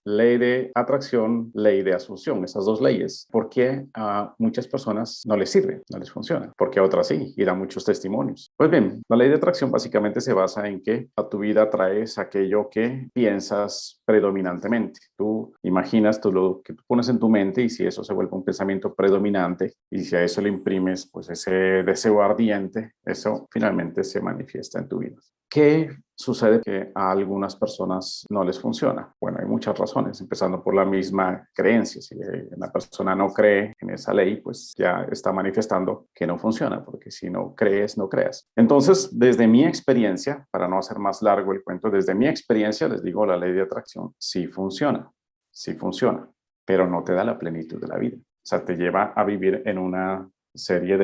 ley de atracción, ley de asunción, esas dos leyes. ¿Por qué a muchas personas no les sirve, no les funciona? Porque a otras sí, y dan muchos testimonios. Pues bien, la ley de atracción básicamente se basa en que a tu vida traes aquello que piensas predominantemente. Tú imaginas lo que tú pones en tu mente, y si eso se vuelve un pensamiento predominante y si a eso le imprimes pues ese deseo ardiente, eso finalmente se manifiesta en tu vida. ¿Qué sucede que a algunas personas no les funciona? Bueno, hay muchas razones, empezando por la misma creencia. Si una persona no cree en esa ley, pues ya está manifestando que no funciona, porque si no crees, no creas. Entonces, desde mi experiencia, para no hacer más largo el cuento, desde mi experiencia les digo, la ley de atracción sí funciona, pero no te da la plenitud de la vida. O sea, te lleva a vivir en una serie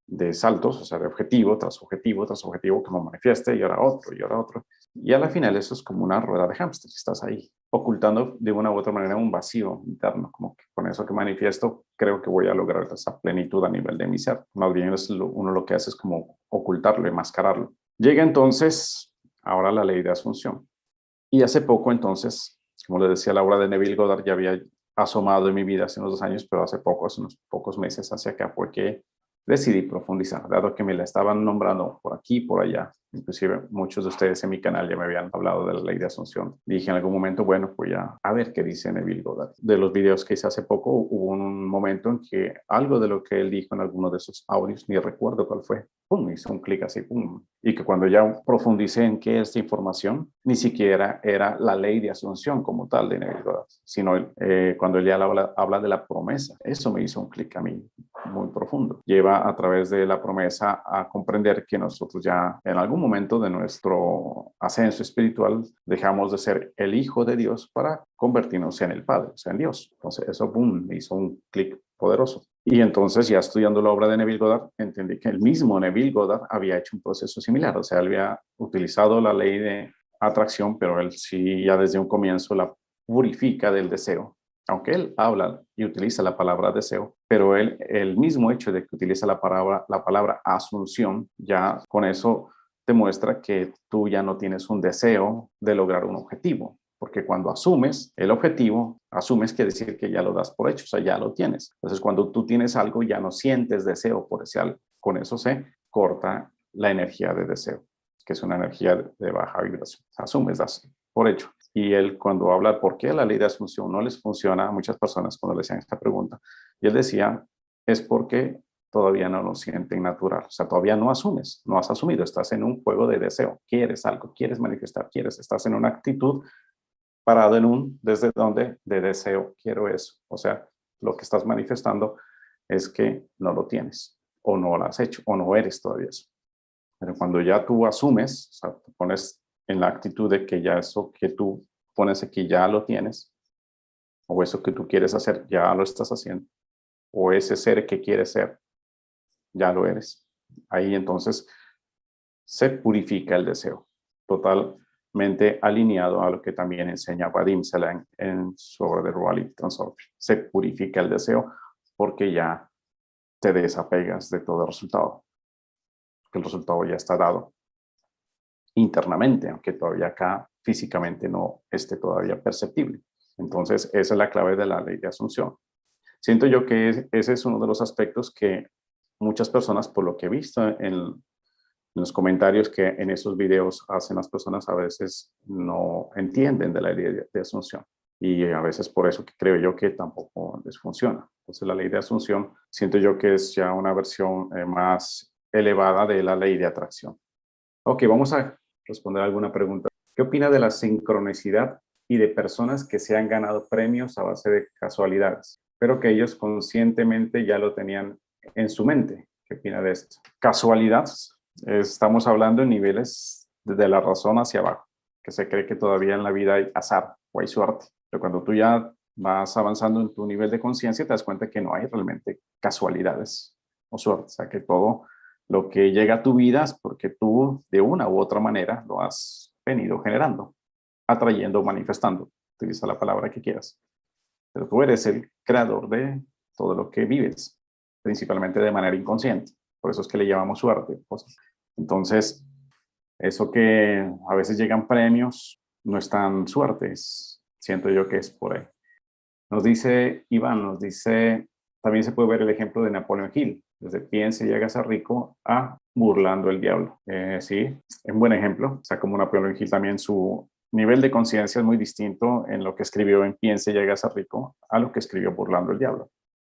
de saltos, o sea, de objetivo tras objetivo tras objetivo que me manifieste, y ahora otro, y ahora otro. Y a la final eso es como una rueda de hámster, estás ahí, ocultando de una u otra manera un vacío interno, como que con eso que manifiesto creo que voy a lograr esa plenitud a nivel de mi ser. Más bien uno lo que hace es como ocultarlo, enmascararlo. Llega entonces ahora la ley de asunción. Y hace poco entonces, como les decía, la obra de Neville Goddard ya había asomado en mi vida hace unos 2 años, pero hace unos pocos meses hacia acá fue que decidí profundizar, dado que me la estaban nombrando por aquí y por allá. Inclusive muchos de ustedes en mi canal ya me habían hablado de la ley de asunción. Dije en algún momento, bueno, pues ya a ver qué dice Neville Goddard. De los videos que hice hace poco, hubo un momento en que algo de lo que él dijo en alguno de esos audios, ni recuerdo cuál fue, pum, hizo un clic así, pum. Y que cuando ya profundicé en qué es esta información, ni siquiera era la ley de asunción como tal de Neville Goddard, sino cuando él ya habla de la promesa. Eso me hizo un clic a mí muy profundo. Lleva a través de la promesa a comprender que nosotros ya en algún momento de nuestro ascenso espiritual dejamos de ser el hijo de Dios para convertirnos en el Padre, o sea, en Dios. Entonces eso, boom, me hizo un clic poderoso. Y entonces ya estudiando la obra de Neville Goddard, entendí que el mismo Neville Goddard había hecho un proceso similar, o sea, él había utilizado la ley de atracción, pero él sí ya desde un comienzo la purifica del deseo. Aunque él habla y utiliza la palabra deseo, pero el mismo hecho de que utiliza la palabra asunción, ya con eso te muestra que tú ya no tienes un deseo de lograr un objetivo, porque cuando asumes el objetivo, asumes quiere decir que ya lo das por hecho, o sea, ya lo tienes. Entonces, cuando tú tienes algo, ya no sientes deseo por ese algo. Con eso se corta la energía de deseo, que es una energía de baja vibración. Asumes, das por hecho. Y él cuando habla por qué la ley de asunción no les funciona a muchas personas cuando le hacían esta pregunta, y él decía, es porque todavía no lo sienten natural, o sea, todavía no asumes, no has asumido, estás en un juego de deseo, quieres algo, quieres manifestar, estás en una actitud parado en desde donde de deseo, quiero eso, o sea, lo que estás manifestando es que no lo tienes, o no lo has hecho, o no eres todavía eso. Pero cuando ya tú asumes, o sea, te pones en la actitud de que ya eso que tú pones aquí ya lo tienes, o eso que tú quieres hacer ya lo estás haciendo, o ese ser que quieres ser ya lo eres. Ahí entonces se purifica el deseo, totalmente alineado a lo que también enseña Vadim Selan en su obra de Reality Transformation. Se purifica el deseo porque ya te desapegas de todo el resultado, que el resultado ya está dado internamente, aunque todavía acá físicamente no esté todavía perceptible. Entonces, esa es la clave de la ley de asunción. Siento yo que ese es uno de los aspectos que muchas personas, por lo que he visto en los comentarios que en esos videos hacen las personas, a veces no entienden de la ley de asunción. Y a veces por eso que creo yo que tampoco les funciona. Entonces, la ley de asunción siento yo que es ya una versión más elevada de la ley de atracción. Ok, vamos a responder alguna pregunta. ¿Qué opina de la sincronicidad y de personas que se han ganado premios a base de casualidades, pero que ellos conscientemente ya lo tenían en su mente? ¿Qué opina de esto? Casualidad, estamos hablando en niveles de la razón hacia abajo, que se cree que todavía en la vida hay azar o hay suerte, pero cuando tú ya vas avanzando en tu nivel de conciencia, te das cuenta que no hay realmente casualidades o suerte, o sea que todo lo que llega a tu vida es porque tú de una u otra manera lo has venido generando, atrayendo, manifestando. Utiliza la palabra que quieras. Pero tú eres el creador de todo lo que vives, principalmente de manera inconsciente. Por eso es que le llamamos suerte. Entonces, eso que a veces llegan premios no es tan suerte, es Siento yo que es por ahí. Nos dice Iván, nos dice, también se puede ver el ejemplo de Napoleon Hill, desde piense y hágase rico a burlando el diablo. Sí, es un buen ejemplo. O sea, como Napoleon Hill también su nivel de conciencia es muy distinto en lo que escribió en Piense y hágase rico a lo que escribió burlando el diablo.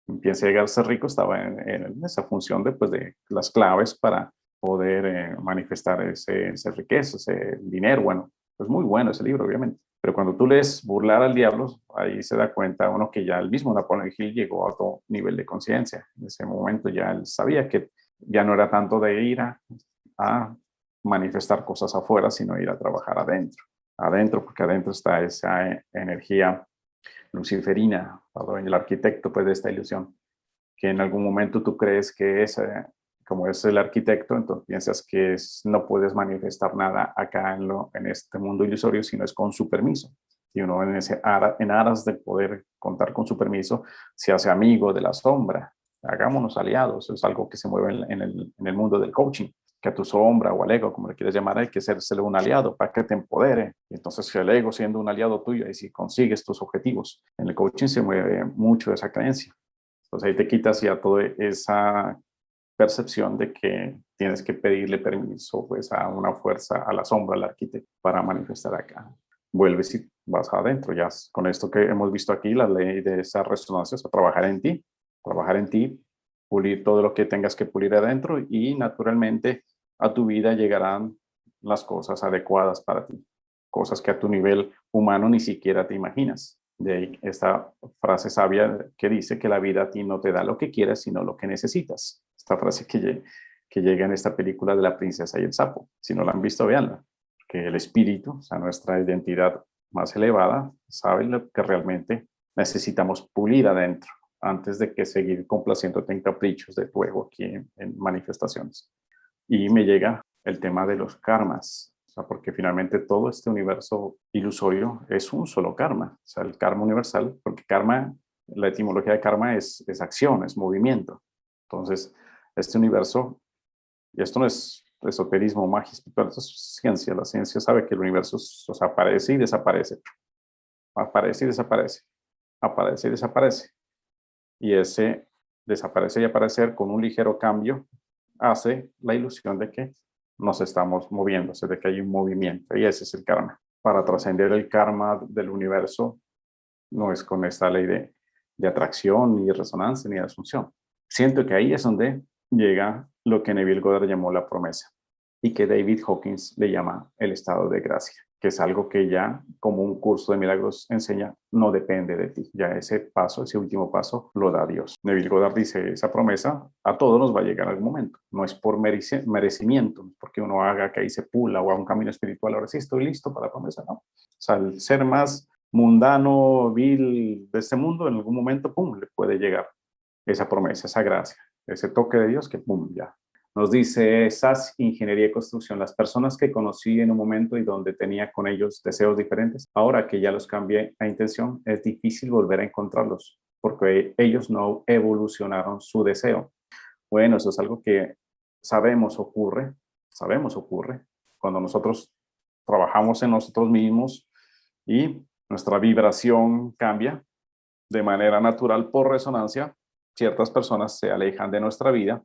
En Piense y hágase rico estaba en esa función de, pues, de las claves para poder manifestar esa riqueza, ese dinero. Bueno, es muy bueno ese libro, obviamente. Pero cuando tú lees Burlar al Diablo, ahí se da cuenta uno que ya el mismo Napoleon Hill llegó a otro nivel de conciencia. En ese momento ya él sabía que ya no era tanto de ir a manifestar cosas afuera, sino ir a trabajar adentro. Adentro, porque adentro está esa energía luciferina, el arquitecto pues, de esta ilusión, que en algún momento tú crees que es, como es el arquitecto, entonces piensas que no puedes manifestar nada acá en este mundo ilusorio, sino es con su permiso. Y uno en aras de poder contar con su permiso, se hace amigo de la sombra. Hagámonos aliados. Es algo que se mueve en el mundo del coaching, que a tu sombra o al ego, como le quieras llamar, hay que hacérselo un aliado para que te empodere. Y entonces el ego siendo un aliado tuyo, y si consigues tus objetivos. En el coaching se mueve mucho esa creencia. Entonces ahí te quitas ya toda esa percepción de que tienes que pedirle permiso pues, a una fuerza, a la sombra, al arquitecto, para manifestar acá. Vuelves y vas adentro. Ya con esto que hemos visto aquí, la ley de esas resonancias, a trabajar en ti, pulir todo lo que tengas que pulir adentro y naturalmente a tu vida llegarán las cosas adecuadas para ti, cosas que a tu nivel humano ni siquiera te imaginas. De ahí esta frase sabia que dice que la vida a ti no te da lo que quieres, sino lo que necesitas. Esta frase que llega en esta película de La princesa y el sapo. Si no la han visto, véanla. Que el espíritu, o sea, nuestra identidad más elevada, sabe lo que realmente necesitamos pulir adentro antes de que seguir complaciéndote en caprichos de tu ego aquí en manifestaciones. Y me llega el tema de los karmas, o sea, porque finalmente todo este universo ilusorio es un solo karma, o sea, el karma universal, porque karma, la etimología de karma es acción, es movimiento. Entonces, este universo, y esto no es esoterismo, magia espiritual, esto es ciencia. La ciencia sabe que el universo, o sea, aparece y desaparece, aparece y desaparece, aparece y desaparece. Y ese desaparecer y aparecer con un ligero cambio hace la ilusión de que nos estamos moviéndose, de que hay un movimiento, y ese es el karma. Para trascender el karma del universo no es con esta ley de atracción, ni de resonancia, ni de asunción. Siento que ahí es donde llega lo que Neville Goddard llamó la promesa y que David Hawkins le llama el estado de gracia, que es algo que ya, como un curso de milagros enseña, no depende de ti. Ya ese paso, ese último paso, lo da Dios. Neville Goddard dice, esa promesa a todos nos va a llegar en algún momento. No es por merecimiento, porque uno haga que ahí se pula o a un camino espiritual, ahora sí estoy listo para la promesa, ¿no? O sea, el ser más mundano, vil de este mundo, en algún momento, pum, le puede llegar esa promesa, esa gracia, ese toque de Dios que, pum, ya. Nos dice SAS Ingeniería y Construcción, las personas que conocí en un momento y donde tenía con ellos deseos diferentes, ahora que ya los cambié a intención, es difícil volver a encontrarlos, porque ellos no evolucionaron su deseo. Bueno, eso es algo que sabemos ocurre cuando nosotros trabajamos en nosotros mismos y nuestra vibración cambia de manera natural por resonancia. Ciertas personas se alejan de nuestra vida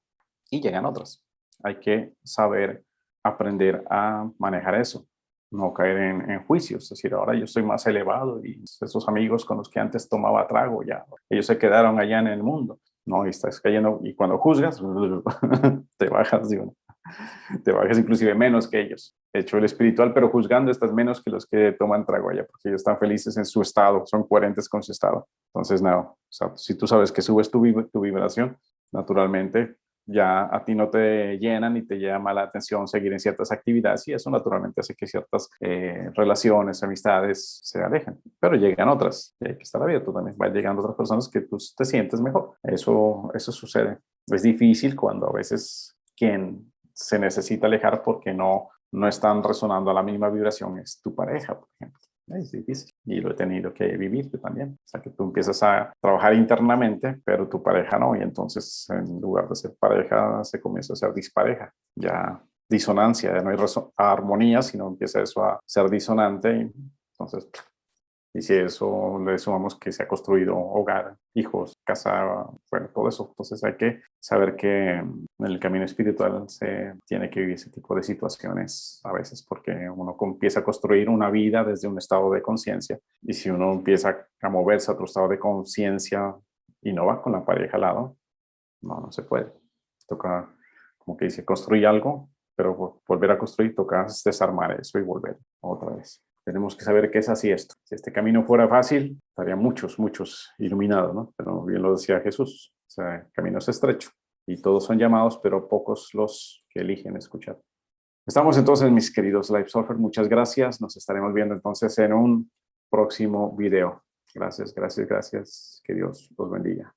y llegan otras. Hay que saber aprender a manejar eso, no caer en juicios. Es decir, ahora yo soy más elevado y esos amigos con los que antes tomaba trago, ya, ellos se quedaron allá en el mundo. No, y estás cayendo, y cuando juzgas, te bajas, digo, te bajas inclusive menos que ellos. Hecho el espiritual, pero juzgando estás menos que los que toman trago allá, porque ellos están felices en su estado, son coherentes con su estado. Entonces, no, o sea, si tú sabes que subes tu vibración, naturalmente ya a ti no te llena ni te llama la atención seguir en ciertas actividades y eso naturalmente hace que ciertas relaciones, amistades se alejen. Pero llegan otras y hay que estar abierto también. Van llegando otras personas que tú te sientes mejor. Eso sucede. Es difícil cuando a veces quien se necesita alejar porque no están resonando a la misma vibración es tu pareja, por ejemplo. Es difícil y lo he tenido que vivir yo también. O sea, que tú empiezas a trabajar internamente, pero tu pareja no, y entonces en lugar de ser pareja se comienza a ser dispareja. Ya disonancia, ya no hay armonía, sino empieza eso a ser disonante y entonces Y si a eso le sumamos que se ha construido hogar, hijos, casa, bueno, todo eso. Entonces hay que saber que en el camino espiritual se tiene que vivir ese tipo de situaciones a veces porque uno empieza a construir una vida desde un estado de conciencia. Y si uno empieza a moverse a otro estado de conciencia y no va con la pareja al lado, no se puede. Toca, como que dice, construir algo, pero volver a construir toca desarmar eso y volver otra vez. Tenemos que saber que es así esto. Si este camino fuera fácil, estaría muchos iluminados, ¿no? Pero bien lo decía Jesús, o sea, el camino es estrecho y todos son llamados, pero pocos los que eligen escuchar. Estamos entonces, mis queridos Live Surfer, muchas gracias. Nos estaremos viendo entonces en un próximo video. Gracias. Que Dios los bendiga.